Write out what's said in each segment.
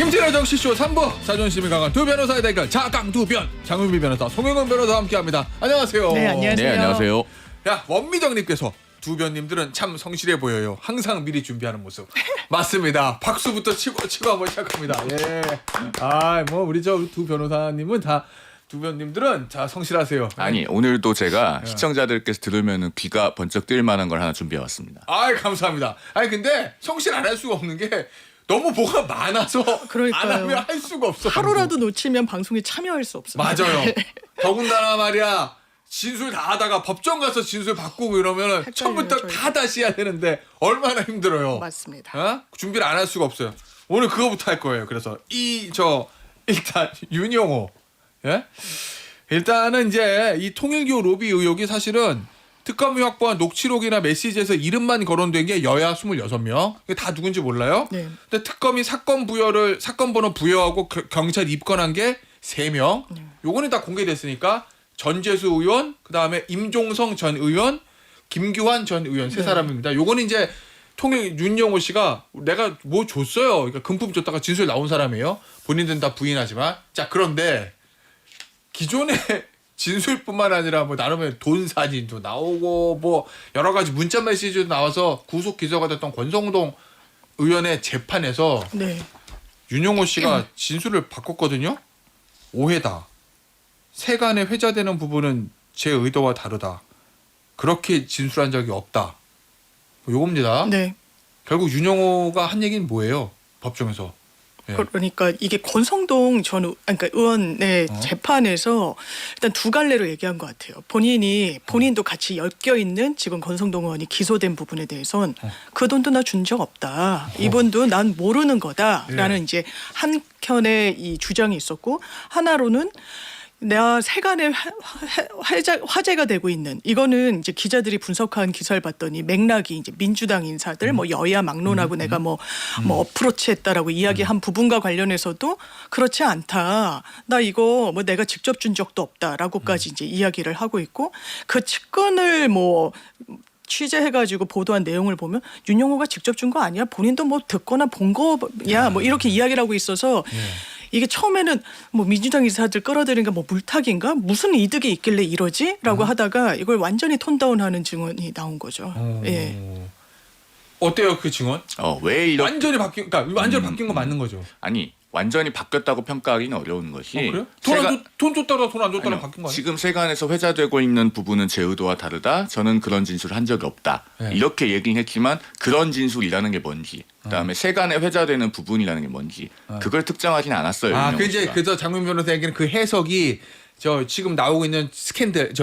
김진아 정치쇼 3부 자존심이 강한 두 변호사의 대결 자강두변 장윤비 변호사 송영건 변호사와 함께합니다. 안녕하세요. 네, 안녕하세요. 네, 안녕하세요. 야, 원미정님께서 두 변님들은 참 성실해 보여요. 항상 미리 준비하는 모습. 맞습니다. 박수부터 치고 한번 시작합니다. 예. 아, 뭐 우리 저 두 변호사님은 다 두 변님들은 자 성실하세요. 아니, 오늘도 제가 시청자들께서 들으면 귀가 번쩍 뜰 만한 걸 하나 준비해 왔습니다. 아, 감사합니다. 아니 근데 성실 안 할 수가 없는 게 너무 뭐가 많아서 그러니까요. 안 하면 할 수가 없어. 하루라도 놓치면 방송에 참여할 수 없습니다. 맞아요. 더군다나 말이야. 진술 다 하다가 법정 가서 진술 바꾸고 이러면 헷갈려요, 처음부터 저희가. 다 다시 해야 되는데 얼마나 힘들어요. 맞습니다. 어? 준비를 안 할 수가 없어요. 오늘 그거부터 할 거예요. 그래서 일단 윤영호. 예? 일단은 이제 이 통일교 로비 의혹이 사실은 특검이 확보한 녹취록이나 메시지에서 이름만 거론된 게 여야 26명. 이게 다 누군지 몰라요. 네. 근데 특검이 사건 번호 부여하고 경찰 입건한 게 3명. 요거는 다 공개됐으니까 전재수 의원, 그다음에 임종성 전 의원, 김규환 전 의원 세 사람입니다. 요거는 이제 윤영호 씨가 내가 뭐 줬어요. 그러니까 금품 줬다가 진술 나온 사람이에요. 본인들은 다 부인하지만. 자, 그런데 기존의 진술뿐만 아니라 뭐 나름의 돈 사진도 나오고 뭐 여러 가지 문자 메시지도 나와서 구속 기소가 됐던 권성동 의원의 재판에서 네. 윤영호 씨가 진술을 바꿨거든요. 오해다. 세간에 회자되는 부분은 제 의도와 다르다. 그렇게 진술한 적이 없다. 뭐 요겁니다. 네. 결국 윤영호가 한 얘기는 뭐예요? 법정에서. 예. 그러니까 이게 권성동 전 그러니까 의원의 재판에서 일단 두 갈래로 얘기한 것 같아요. 본인도 같이 엮여 있는 지금 권성동 의원이 기소된 부분에 대해선 그 돈도 나 준 적 없다. 이분도 난 모르는 거다라는 이제 한켠에 이 주장이 있었고 하나로는 내가 세간에 화제가 되고 있는 이거는 이제 기자들이 분석한 기사를 봤더니 맥락이 이제 민주당 인사들 뭐 여야 막론하고 내가 뭐 어프로치했다라고 이야기한 부분과 관련해서도 그렇지 않다. 나 이거 뭐 내가 직접 준 적도 없다라고까지 이제 이야기를 하고 있고 그 측근을 뭐 취재해가지고 보도한 내용을 보면 윤영호가 직접 준 거 아니야? 본인도 뭐 듣거나 본 거야? 뭐 이렇게 이야기를 하고 있어서. 이게 처음에는 뭐 민주당 인사들 끌어들이니까 뭐 물타기인가 무슨 이득이 있길래 이러지라고 하다가 이걸 완전히 톤다운하는 증언이 나온 거죠. 예. 어때요 그 증언? 왜 이렇게 완전히 바뀐 거 맞는 거죠. 아니, 완전히 바뀌었다고 평가하기는 어려운 것이 그래요? 돈 줬다가 돈 안 줬다가 아니요, 바뀐 거 아니에요? 지금 세간에서 회자되고 있는 부분은 제 의도와 다르다. 저는 그런 진술을 한 적이 없다. 네. 이렇게 얘기는 했지만 그런 진술이라는 게 뭔지 그다음에 세간에 회자되는 부분이라는 게 뭔지 그걸 특정하지는 않았어요. 아, 윤영호 그 이제 씨가. 그저 장문 변호사 얘기는 그 해석이 저 지금 나오고 있는 스캔들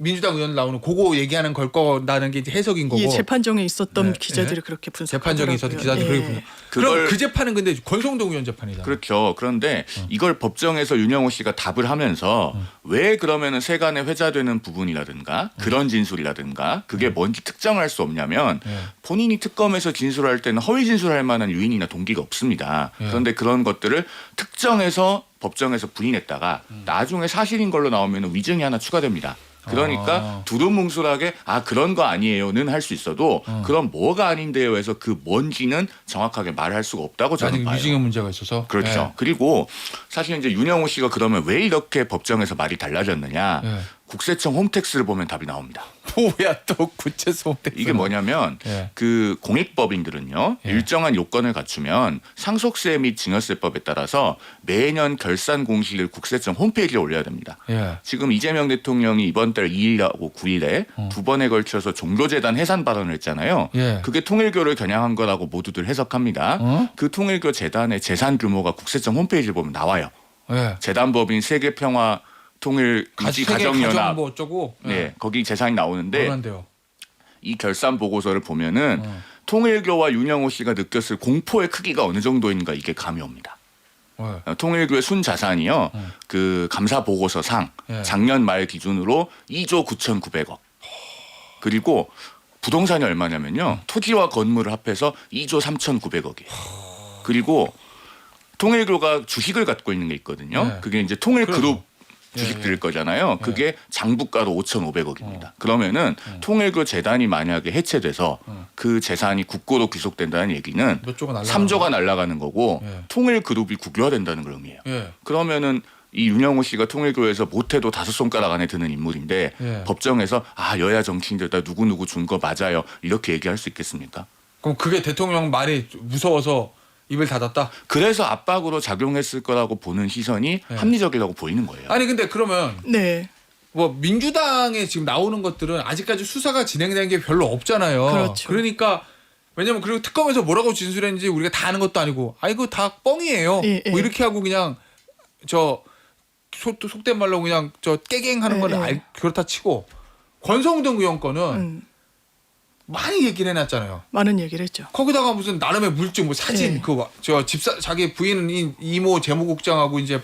민주당 의원 나오는 그거 얘기하는 걸 거라는 게 이제 해석인 거고. 이 재판정에 있었던 네. 기자들이 네. 그렇게 분석하더라고요. 재판정에 있었던 기자들이 그렇게 분석. 그럼 그 재판은 근데 권성동 의원 재판이잖아요. 그렇죠. 그런데 이걸 법정에서 윤영호 씨가 답을 하면서 왜 그러면은 세간에 회자되는 부분이라든가 그런 진술이라든가 그게 뭔지 특정할 수 없냐면 본인이 특검에서 진술할 때는 허위 진술할 만한 유인이나 동기가 없습니다. 그런데 그런 것들을 특정해서 법정에서 부인했다가 나중에 사실인 걸로 나오면 위증이 하나 추가됩니다. 그러니까 두루뭉술하게 그런 거 아니에요는 할 수 있어도 그럼 뭐가 아닌데요 해서 그 뭔지는 정확하게 말할 수가 없다고 저는 봐요. 위증의 문제가 있어서. 그렇죠. 네. 그리고 사실 이제 윤영호 씨가 그러면 왜 이렇게 법정에서 말이 달라졌느냐. 네. 국세청 홈택스를 보면 답이 나옵니다. 뭐야 또 구체성 이게 뭐냐면 예. 그 공익법인들은요 예. 일정한 요건을 갖추면 상속세 및 증여세법에 따라서 매년 결산 공시를 국세청 홈페이지에 올려야 됩니다. 예. 지금 이재명 대통령이 이번 달 2일하고 9일에 두 번에 걸쳐서 종교재단 해산 발언을 했잖아요. 예. 그게 통일교를 겨냥한 거라고 모두들 해석합니다. 그 통일교 재단의 재산 규모가 국세청 홈페이지에 보면 나와요. 예. 재단법인 세계평화 통일 유지 가정연합 뭐 어쩌고. 네, 거기 재산이 나오는데 뭐란데요? 이 결산 보고서를 보면은 통일교와 윤영호 씨가 느꼈을 공포의 크기가 어느 정도인가 이게 감이 옵니다. 통일교의 순자산이요. 그 감사 보고서상 작년 말 기준으로 2조 9,900억. 그리고 부동산이 얼마냐면요. 토지와 건물을 합해서 2조 3,900억이에요. 그리고 통일교가 주식을 갖고 있는 게 있거든요. 그게 이제 통일그룹 주식 예. 드릴 거잖아요. 그게 장부가로 5,500억입니다. 그러면은 통일교 재단이 만약에 해체돼서 그 재산이 국고로 귀속된다는 얘기는 몇 조가 날라가는 3조가 날아가는 거고 예. 통일그룹이 국유화된다는 걸 의미해요. 예. 그러면은 이 윤영호 씨가 통일교에서 못해도 5손가락 안에 드는 인물인데 예. 법정에서 여야 정치인들 다 누구누구 준 거 맞아요. 이렇게 얘기할 수 있겠습니까? 그럼 그게 대통령 말이 무서워서 입을 닫았다? 그래서 압박으로 작용했을 거라고 보는 시선이 예. 합리적이라고 보이는 거예요. 아니 근데 그러면 네. 뭐 민주당에 지금 나오는 것들은 아직까지 수사가 진행된 게 별로 없잖아요. 그렇죠. 그러니까 왜냐면 그리고 특검에서 뭐라고 진술했는지 우리가 다 아는 것도 아니고 이거 다 뻥이에요. 예, 예. 뭐 이렇게 하고 그냥 저 속된 말로 그냥 저 깨갱하는 예, 건 예. 그렇다 치고 권성동 의원 거는 많이 얘기를 해놨잖아요. 많은 얘기를 했죠. 거기다가 무슨 나름의 물증, 뭐 사진, 예. 그 저 집사 자기 부인 이모 재무국장하고 이제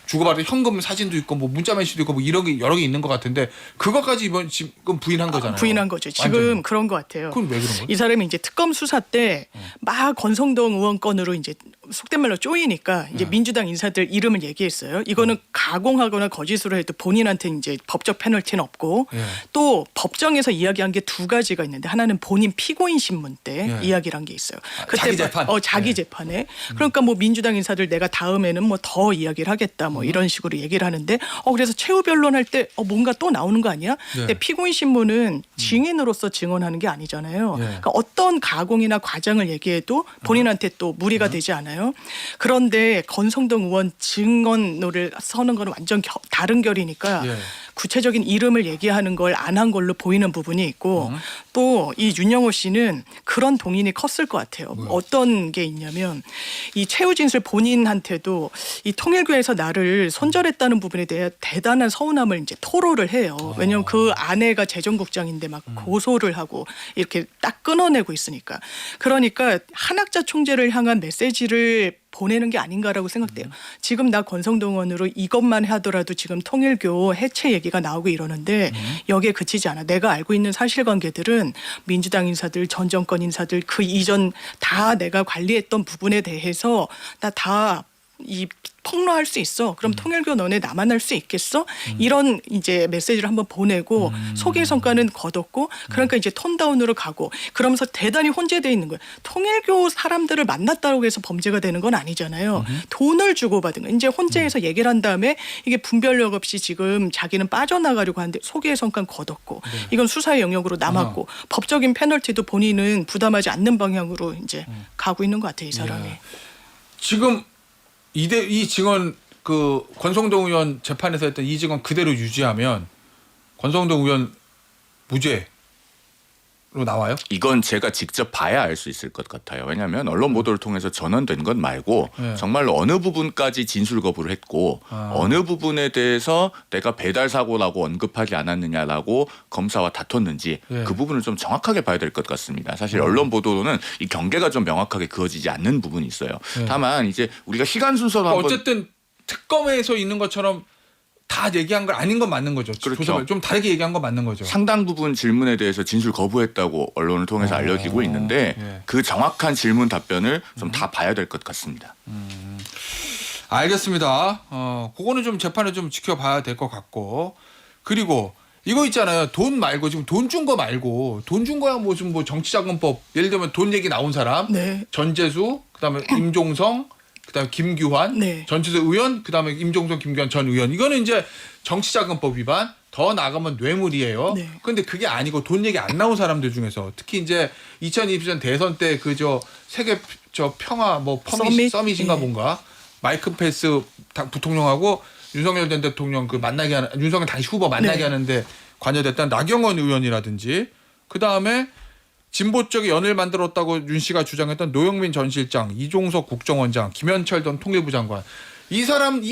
주고받은 현금 사진도 있고 뭐 문자 메시지도 있고 뭐 이런 게 여러 개 있는 것 같은데 그것까지 이번 지금 부인한 거잖아요. 부인한 거죠. 지금 완전히. 그런 것 같아요. 그건 왜 그런 거예요? 이 사람이 이제 특검 수사 때 막 권성동 의원 건으로 이제 속된 말로 쪼이니까 이제 민주당 인사들 이름을 얘기했어요. 이거는 가공하거나 거짓으로 해도 본인한테 이제 법적 페널티는 없고 예. 또 법정에서 이야기한 게 두 가지가 있는데 하나는 본인 피고인 신문 때 예. 이야기를 한 게 있어요. 자기 재판? 자기 예. 재판에. 그러니까 뭐 민주당 인사들 내가 다음에는 뭐 더 이야기를 하겠다 뭐 이런 식으로 얘기를 하는데 그래서 최후 변론할 때 뭔가 또 나오는 거 아니야? 네. 근데 피고인 신문은 증인으로서 증언하는 게 아니잖아요. 예. 그러니까 어떤 가공이나 과장을 얘기해도 본인한테 또 무리가 되지 않아요. 그런데 권성동 의원 증언을 서는 건 완전 다른 결이니까 예. 구체적인 이름을 얘기하는 걸 안 한 걸로 보이는 부분이 있고 또 이 윤영호 씨는 그런 동인이 컸을 것 같아요. 어떤 게 있냐면 이 최후 진술 본인한테도 이 통일교에서 나를 손절했다는 부분에 대해 대단한 서운함을 이제 토로를 해요. 왜냐하면 그 아내가 재정국장인데 막 고소를 하고 이렇게 딱 끊어내고 있으니까. 그러니까 한학자 총재를 향한 메시지를 보내는 게 아닌가라고 생각돼요. 지금 나 권성동 의원으로 이것만 하더라도 지금 통일교 해체 얘기가 나오고 이러는데 여기에 그치지 않아. 내가 알고 있는 사실관계들은 민주당 인사들, 전 정권 인사들 그 이전 다 내가 관리했던 부분에 대해서 나 다 이 폭로할 수 있어. 그럼 통일교 너네 나만 할 수 있겠어? 이런 이제 메시지를 한번 보내고 소개 성과는 거뒀고 그러니까 이제 톤다운으로 가고 그러면서 대단히 혼재돼 있는 거예요. 통일교 사람들을 만났다고 해서 범죄가 되는 건 아니잖아요. 돈을 주고받은 거. 이제 혼재해서 얘기를 한 다음에 이게 분별력 없이 지금 자기는 빠져나가려고 하는데 소개의 성과는 거뒀고 이건 수사의 영역으로 남았고 법적인 페널티도 본인은 부담하지 않는 방향으로 이제 가고 있는 것 같아요. 이 사람이. 예. 지금 이 증언 그 권성동 의원 재판에서 했던 이 증언 그대로 유지하면 권성동 의원 무죄로 나와요? 이건 제가 직접 봐야 알 수 있을 것 같아요. 왜냐하면 언론 보도를 통해서 전언된 것 말고 네. 정말로 어느 부분까지 진술 거부를 했고 어느 부분에 대해서 내가 배달 사고라고 언급하지 않았느냐라고 검사와 다퉜는지 네. 그 부분을 좀 정확하게 봐야 될 것 같습니다. 사실 언론 보도로는 이 경계가 좀 명확하게 그어지지 않는 부분이 있어요. 네. 다만 이제 우리가 시간 순서로 한번 어쨌든 특검에서 있는 것처럼 다 얘기한 걸 아닌 건 맞는 거죠. 그렇죠. 조사를 좀 다르게 얘기한 건 맞는 거죠. 상당 부분 질문에 대해서 진술 거부했다고 언론을 통해서 알려지고 있는데 예. 그 정확한 질문 답변을 좀 다 봐야 될 것 같습니다. 알겠습니다. 그거는 좀 재판을 좀 지켜봐야 될 것 같고 그리고 이거 있잖아요. 돈 말고 지금 돈 준 거 말고 돈 준 거야 무슨 뭐 정치자금법 예를 들면 돈 얘기 나온 사람 네. 전재수 그다음에 임종성 그다음에 김규환 네. 전재수 의원 그다음에 임종성 김규환 전 의원 이거는 이제 정치자금법 위반 더 나가면 뇌물이에요. 네. 그런데 그게 아니고 돈 얘기 안 나온 사람들 중에서 특히 이제 2020년 대선 때 그 저 세계 저 평화 뭐 서밋인가 네. 뭔가 마이크 펜스 부통령하고 윤석열 전 대통령 그 만나게 하는 윤석열 당시 후보 만나게 네. 하는데 관여됐던 나경원 의원이라든지 그 다음에 진보 쪽에 연을 만들었다고 윤 씨가 주장했던 노영민 전 실장, 이종석 국정원장, 김현철 전 통일부 장관 이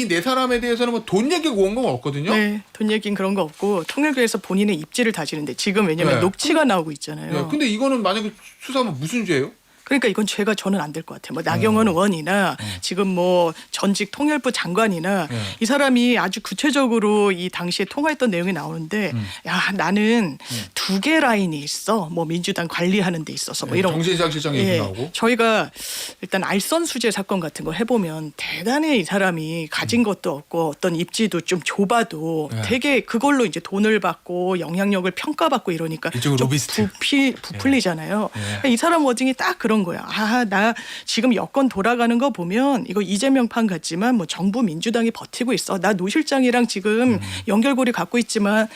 네 사람에 대해서는 뭐 돈 얘기 온 건 없거든요. 네, 돈 얘기는 그런 거 없고 통일교에서 본인의 입지를 다지는데 지금 왜냐면 네. 녹취가 나오고 있잖아요. 네, 근데 이거는 만약에 수사하면 무슨 죄예요? 그러니까 이건 죄가 저는 안 될 것 같아요. 뭐 나경원 의원이나 지금 뭐 전직 통일부 장관이나 이 사람이 아주 구체적으로 이 당시에 통화했던 내용이 나오는데 야 나는 2개 라인이 있어. 뭐 민주당 관리하는 데 있어서 뭐 이런 정진상 실장 얘기 나오고. 저희가 일단 알선 수재 사건 같은 거 해보면 대단히 이 사람이 가진 것도 없고 어떤 입지도 좀 좁아도 되게 그걸로 이제 돈을 받고 영향력을 평가받고 이러니까 일종의 좀 로비스트. 부풀리잖아요. 이 사람 워딩이 딱 그런 거야. 아, 나 지금 여권 돌아가는 거 보면 이거 이재명 판 같지만 뭐 정부 민주당이 버티고 있어. 나 노 실장이랑 지금 연결고리 갖고 있잖아.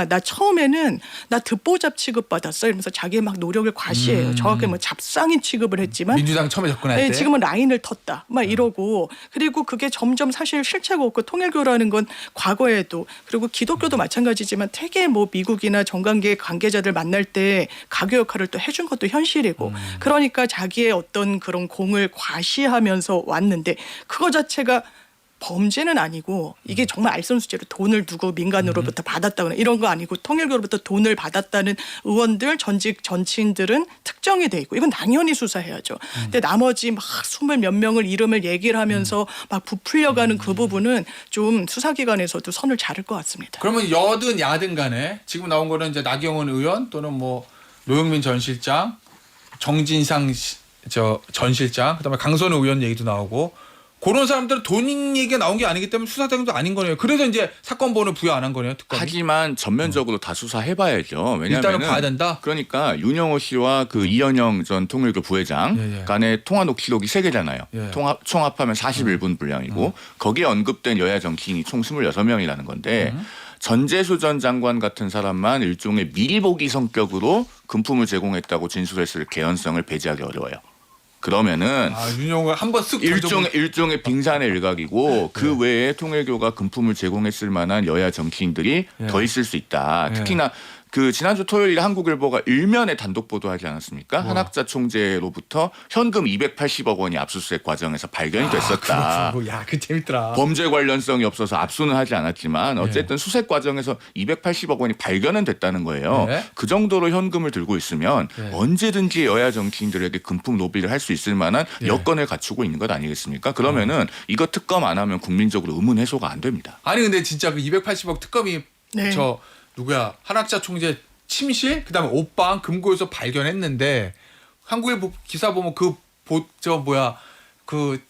나 처음에는 나 듣보잡 취급받았어. 이러면서 자기 막 노력을 과시해요. 정확히 뭐 잡상인 취급을 했지만 민주당 처음에 접근할 때. 지금은 라인을 텄다. 막 이러고 그리고 그게 점점 사실 실체가 없고 통일교라는 건 과거에도 그리고 기독교도 마찬가지지만 되게 뭐 미국이나 정관계 관계자들 만날 때 가교 역할을 또 해준 것도 현실이고 그러니까 자기의 어떤 그런 공을 과시하면서 왔는데 그거 자체가 범죄는 아니고 이게 정말 알선수재로 돈을 두고 민간으로부터 받았다거나 이런 거 아니고 통일교로부터 돈을 받았다는 의원들 전직 정치인들은 특정이 돼 있고 이건 당연히 수사해야죠. 근데 나머지 막 20 몇 명을 이름을 얘기를 하면서 막 부풀려가는 그 부분은 좀 수사기관에서도 선을 자를 것 같습니다. 그러면 여든 야든 간에 지금 나온 거는 이제 나경원 의원 또는 뭐 노영민 전 실장, 정진상 전 실장, 그다음에 강선우 의원 얘기도 나오고 그런 사람들은 돈 얘기가 나온 게 아니기 때문에 수사 대상도 아닌 거네요. 그래서 이제 사건 번호 부여 안 한 거네요. 특검이. 하지만 전면적으로 다 수사해봐야죠. 일단은 왜냐하면 봐야 된다. 그러니까 윤영호 씨와 그 이현영 전 통일교 부회장 간의 통화 녹취록이 3개잖아요. 예. 총합하면 41분 분량이고 거기에 언급된 여야 정치인이 총 26명이라는 건데 전재수 전 장관 같은 사람만 일종의 미리 보기 성격으로 금품을 제공했다고 진술했을 개연성을 배제하기 어려워요. 그러면은 윤영호가 한번 쓱 일종의 빙산의 일각이고 그 외에 통일교가 금품을 제공했을 만한 여야 정치인들이 더 있을 수 있다. 특히나 그 지난주 토요일에 한국일보가 일면에 단독 보도하지 않았습니까? 한학자 총재로부터 현금 280억 원이 압수수색 과정에서 발견이 됐었다. 야, 그 재밌더라. 범죄 관련성이 없어서 압수는 하지 않았지만 어쨌든 수색 과정에서 280억 원이 발견은 됐다는 거예요. 그 정도로 현금을 들고 있으면 언제든지 여야 정치인들에게 금품 로비를 할 수 있을 만한 여건을 갖추고 있는 것 아니겠습니까? 그러면은 이거 특검 안 하면 국민적으로 의문 해소가 안 됩니다. 아니 근데 진짜 그 280억 특검이 저 누구야 한학자 총재 침실 그다음에 옷방 금고에서 발견했는데 한국일보 기사 보면 그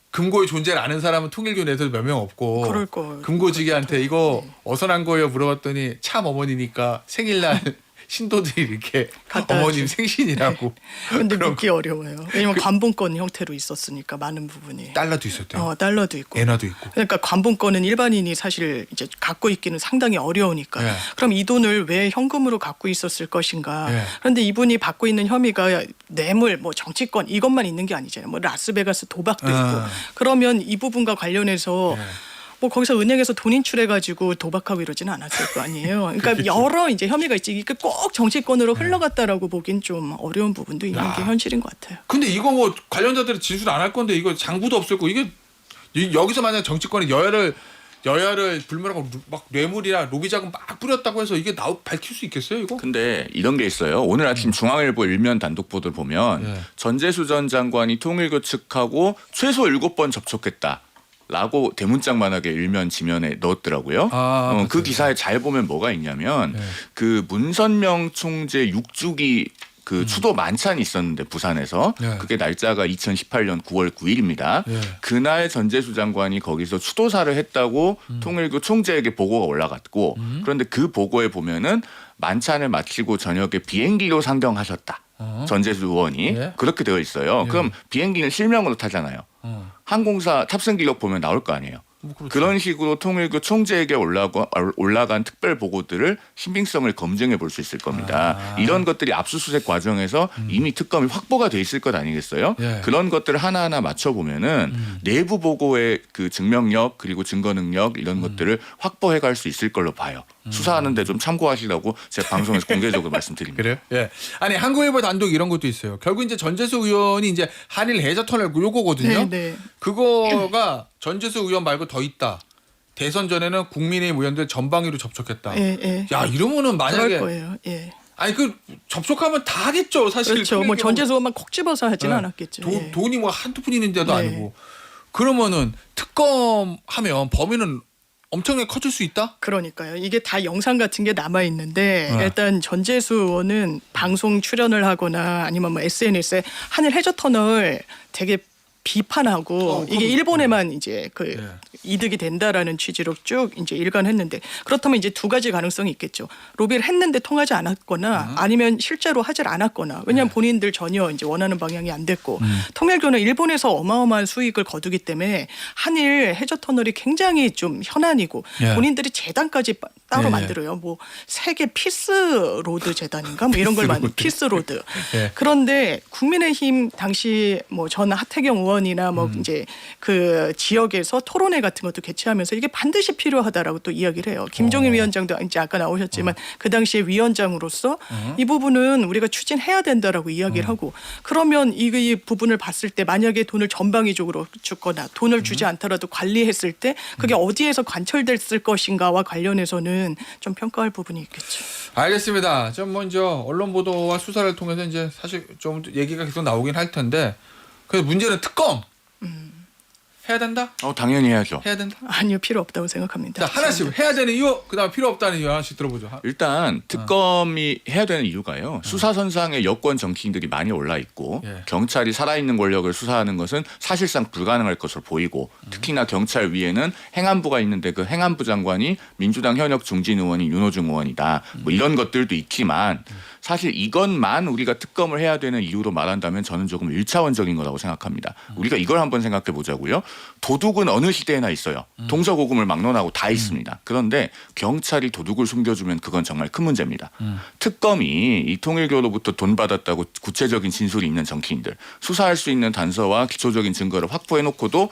금고의 존재를 아는 사람은 통일교 내에서도 몇 명 없고 그럴 거 금고지기한테 이거 어디서 난 거예요 물어봤더니 참 어머니니까 생일날 신도들이 이렇게 어머님 생신이라고. 근데 묻기 어려워요. 왜냐면 관본권 형태로 있었으니까 많은 부분이. 달러도 있었대요. 달러도 있고. 엔화도 있고. 그러니까 관본권은 일반인이 사실 이제 갖고 있기는 상당히 어려우니까. 그럼 이 돈을 왜 현금으로 갖고 있었을 것인가. 그런데 이분이 받고 있는 혐의가 뇌물, 뭐 정치권 이것만 있는 게 아니잖아요. 뭐 라스베가스 도박도 있고. 그러면 이 부분과 관련해서 뭐 거기서 은행에서 돈 인출해가지고 도박하고 이러지는 않았을 거 아니에요. 그러니까 그렇겠지. 여러 이제 혐의가 있지. 이게 꼭 정치권으로 흘러갔다라고 보긴 좀 어려운 부분도 있는 게 현실인 것 같아요. 근데 이거 뭐 관련자들이 진술 안 할 건데 이거 장부도 없을 거고 이게 여기서 만약 정치권이 여야를 불문하고 막 뇌물이나 로비 자금 막 뿌렸다고 해서 이게 밝힐 수 있겠어요 이거? 근데 이런 게 있어요. 오늘 아침 중앙일보 일면 단독 보도를 보면 전재수 전 장관이 통일교 측하고 최소 7번 접촉했다. 라고 대문짝만하게 일면 지면에 넣었더라고요. 그 기사에 잘 보면 뭐가 있냐면 그 문선명 총재 6주기 그 추도 만찬이 있었는데 부산에서 그게 날짜가 2018년 9월 9일입니다. 그날 전재수 장관이 거기서 추도사를 했다고 통일교 총재에게 보고가 올라갔고 그런데 그 보고에 보면은 만찬을 마치고 저녁에 비행기로 상경하셨다. 전재수 의원이 그렇게 되어 있어요. 그럼 비행기는 실명으로 타잖아요. 항공사 탑승 기록 보면 나올 거 아니에요. 그런 식으로 통일교 총재에게 올라간 특별 보고들을 신빙성을 검증해 볼 수 있을 겁니다. 이런 것들이 압수수색 과정에서 이미 특검이 확보가 돼 있을 것 아니겠어요? 그런 것들을 하나하나 맞춰보면은 내부 보고의 그 증명력 그리고 증거 능력 이런 것들을 확보해 갈 수 있을 걸로 봐요. 수사하는데 좀 참고하시라고 제가 방송에서 공개적으로 말씀드립니다. 그래요? 예. 아니 한국일보 단독 이런 것도 있어요. 결국 이제 전재수 의원이 이제 한일 해저 터널 요거거든요. 그거가 전재수 의원 말고 더 있다. 대선 전에는 국민의힘 의원들 전방위로 접촉했다. 야 이러면은 만약에 그럴 거예요. 아니 그 접촉하면 다 하겠죠 사실. 그렇죠. 뭐 전재수만 콕 집어서 하지는 네. 않았겠죠. 돈이 뭐 한두 푼 있는데도 네. 아니고. 그러면은 특검하면 범위는 엄청나게 커질 수 있다? 그러니까요. 이게 다 영상 같은 게 남아 있는데 네. 일단 전재수 의원은 방송 출연을 하거나 아니면 뭐 SNS에 하늘 해저 터널 되게 비판하고 이게 일본에만 이제 그 네. 이득이 된다라는 취지로 쭉 이제 일관했는데 그렇다면 이제 두 가지 가능성이 있겠죠. 로비를 했는데 통하지 않았거나 아니면 실제로 하질 않았거나 왜냐하면 본인들 전혀 이제 원하는 방향이 안 됐고 통일교는 일본에서 어마어마한 수익을 거두기 때문에 한일 해저 터널이 굉장히 좀 현안이고 예. 본인들이 재단까지 따로 예. 만들어요. 뭐 세계 피스 로드 재단인가 뭐 이런 걸 만든 피스 로드. 예. 그런데 국민의힘 당시 뭐 전 하태경 의원이나 뭐 이제 그 지역에서 토론회 같은 것도 개최하면서 이게 반드시 필요하다라고 또 이야기를 해요. 김종인 위원장도 이제 아까 나오셨지만 그 당시에 위원장으로서 이 부분은 우리가 추진해야 된다라고 이야기를 하고 그러면 이 부분을 봤을 때 만약에 돈을 전방위적으로 주거나 돈을 주지 않더라도 관리했을 때 그게 어디에서 관철됐을 것인가와 관련해서는 좀 평가할 부분이 있겠죠. 알겠습니다. 좀 먼저 언론 보도와 수사를 통해서 이제 사실 좀 얘기가 계속 나오긴 할 텐데 그래서 문제는 특검 해야 된다? 당연히 해야죠. 해야 된다? 아니요, 필요 없다고 생각합니다. 자 하나씩 해야 되는 이유, 그다음 필요 없다는 이유 하나씩 들어보죠. 일단 특검이 해야 되는 이유가요. 수사선상에 여권 정치인들이 많이 올라 있고 예. 경찰이 살아있는 권력을 수사하는 것은 사실상 불가능할 것으로 보이고 특히나 경찰 위에는 행안부가 있는데 그 행안부 장관이 민주당 현역 중진 의원인 윤호중 의원이다. 뭐 이런 것들도 있지만 사실 이것만 우리가 특검을 해야 되는 이유로 말한다면 저는 조금 1차원적인 거라고 생각합니다. 우리가 이걸 한번 생각해 보자고요. 도둑은 어느 시대에나 있어요. 동서고금을 막론하고 다 있습니다. 그런데 경찰이 도둑을 숨겨주면 그건 정말 큰 문제입니다. 특검이 이 통일교로부터 돈 받았다고 구체적인 진술이 있는 정치인들 수사할 수 있는 단서와 기초적인 증거를 확보해놓고도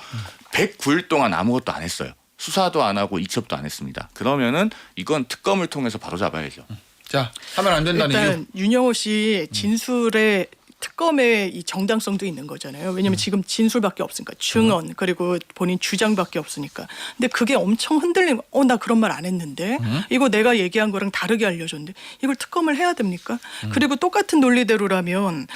109일 동안 아무것도 안 했어요. 수사도 안 하고 이첩도 안 했습니다. 그러면은 이건 특검을 통해서 바로 잡아야죠. 자 하면 안 된다는 이유. 일단 윤영호 씨 진술에 특검의 이 정당성도 있는 거잖아요. 왜냐하면 지금 진술밖에 없으니까 증언 그리고 본인 주장밖에 없으니까. 근데 그게 엄청 흔들리면 나 그런 말 안 했는데 이거 내가 얘기한 거랑 다르게 알려줬는데 이걸 특검을 해야 됩니까? 그리고 똑같은 논리대로라면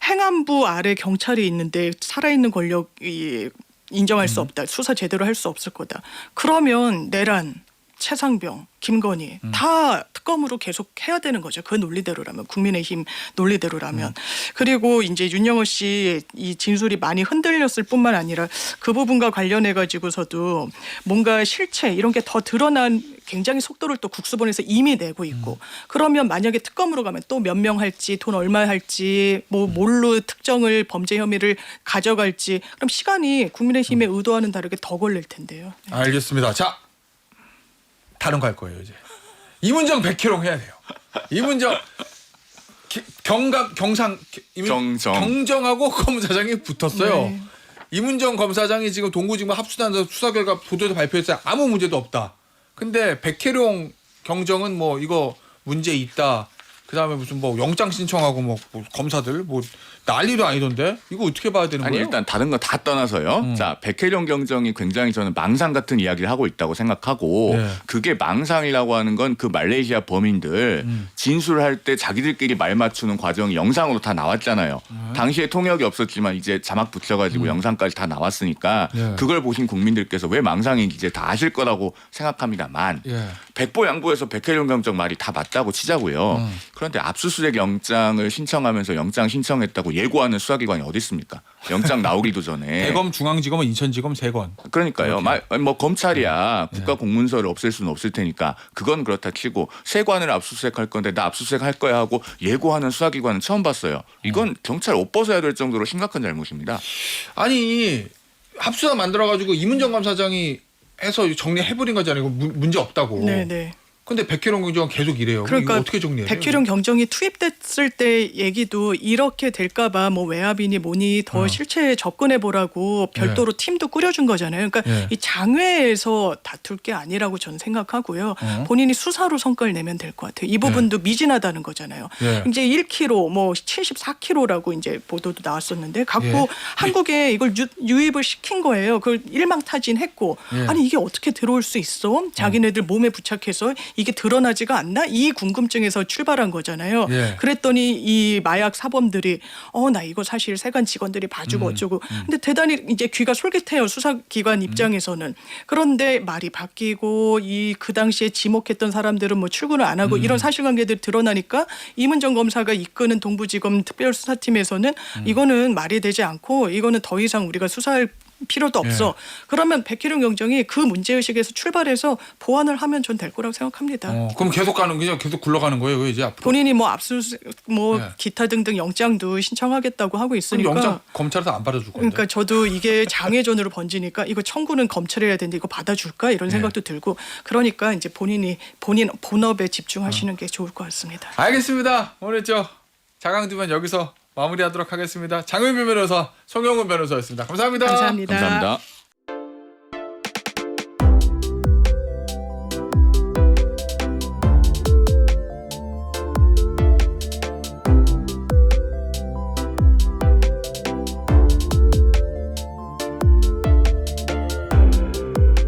행안부 아래 경찰이 있는데 살아있는 권력이 인정할 수 없다. 수사 제대로 할 수 없을 거다. 그러면 내란 최상병, 김건희 다 특검으로 계속 해야 되는 거죠. 그 논리대로라면 국민의힘 논리대로라면 그리고 이제 윤영호 씨 이 진술이 많이 흔들렸을 뿐만 아니라 그 부분과 관련해 가지고서도 뭔가 실체 이런 게 더 드러난 굉장히 속도를 또 국수본에서 이미 내고 있고 그러면 만약에 특검으로 가면 또 몇 명 할지 돈 얼마 할지 뭐 뭘로 특정을 범죄 혐의를 가져갈지 그럼 시간이 국민의힘의 의도와는 다르게 더 걸릴 텐데요. 네. 알겠습니다. 자 다른 거 할 거예요 이제. 이문정 백희롱 해야 돼요. 이문정 경정하고 검사장이 붙었어요. 네. 이문정 검사장이 지금 동부지검 합수단에서 수사 결과 보도에서 발표했어요. 아무 문제도 없다. 근데 백혜룡 경정은 뭐 이거 문제 있다. 그다음에 무슨 뭐 영장 신청하고 뭐 검사들 뭐 난리도 아니던데 이거 어떻게 봐야 되는 아니 거예요? 일단 다른 거 다 떠나서요. 자 백혜룡 경정이 굉장히 저는 망상 같은 이야기를 하고 있다고 생각하고 네. 그게 망상이라고 하는 건 그 말레이시아 범인들 진술할 때 자기들끼리 말 맞추는 과정이 영상으로 다 나왔잖아요. 당시에 통역이 없었지만 이제 자막 붙여가지고 영상까지 다 나왔으니까 네. 그걸 보신 국민들께서 왜 망상인지 이제 다 아실 거라고 생각합니다만 예. 백보양보에서 백혜룡 경정 말이 다 맞다고 치자고요. 그런데 압수수색 영장을 신청하면서 영장 신청했다고 예고하는 수사기관이 어디 있습니까? 영장 나오기도 전에. 대검 중앙지검은 인천지검 3건. 그러니까요. 뭐 검찰이야 국가 공문서를 없앨 수는 없을 테니까 그건 그렇다 치고 세관을 압수수색할 건데 나 압수수색할 거야 하고 예고하는 수사기관은 처음 봤어요. 이건 경찰 옷 벗어야 될 정도로 심각한 잘못입니다. 아니 합수단 만들어가지고 이문정 검사장이 해서 정리해버린 거잖아요. 이거 문제 없다고. 네네. 근데 백혜룡 경정은 계속 이래요. 그러니까 이거 어떻게 정리해요? 백혜룡 경정이 투입됐을 때 얘기도 이렇게 될까봐 뭐 외압이니 뭐니 더 실체에 접근해 보라고 별도로 팀도 꾸려준 거잖아요. 그러니까 예. 이 장외에서 다툴 게 아니라고 저는 생각하고요. 본인이 수사로 성과를 내면 될 것 같아요. 이 부분도 미진하다는 거잖아요. 예. 이제 1kg 뭐 74kg라고 이제 보도도 나왔었는데 갖고 예. 한국에 이걸 유입을 시킨 거예요. 그걸 일망타진했고 예. 아니 이게 어떻게 들어올 수 있어? 자기네들 몸에 부착해서 이게 드러나지가 않나? 이 궁금증에서 출발한 거잖아요. 예. 그랬더니 이 마약 사범들이 나 이거 사실 세관 직원들이 봐주고 어쩌고. 근데 대단히 이제 귀가 솔깃해요. 수사기관 입장에서는. 그런데 말이 바뀌고 그 당시에 지목했던 사람들은 뭐 출근을 안 하고 이런 사실관계들이 드러나니까 이문정 검사가 이끄는 동부지검 특별수사팀에서는 이거는 말이 되지 않고 이거는 더 이상 우리가 수사할 필요도 없어. 그러면 백희룡 경정이 그 문제의식에서 출발해서 보완을 하면 전 될 거라고 생각합니다. 그럼 계속 가는 거죠? 계속 굴러가는 거예요, 이제 앞으로? 본인이 뭐 압수수색 뭐 네. 기타 등등 영장도 신청하겠다고 하고 그럼 있으니까. 영장 검찰에서 안 받아줄 건데. 그러니까 저도 이게 장애전으로 번지니까 이거 청구는 검찰이 해야 되는데 이거 받아줄까 이런 생각도 들고 그러니까 이제 본인 본업에 집중하시는 게 좋을 것 같습니다. 알겠습니다. 오늘 자강두면 여기서 마무리하도록 하겠습니다. 장윤빈 변호사, 송영훈 변호사였습니다. 감사합니다. 감사합니다. 감사합니다.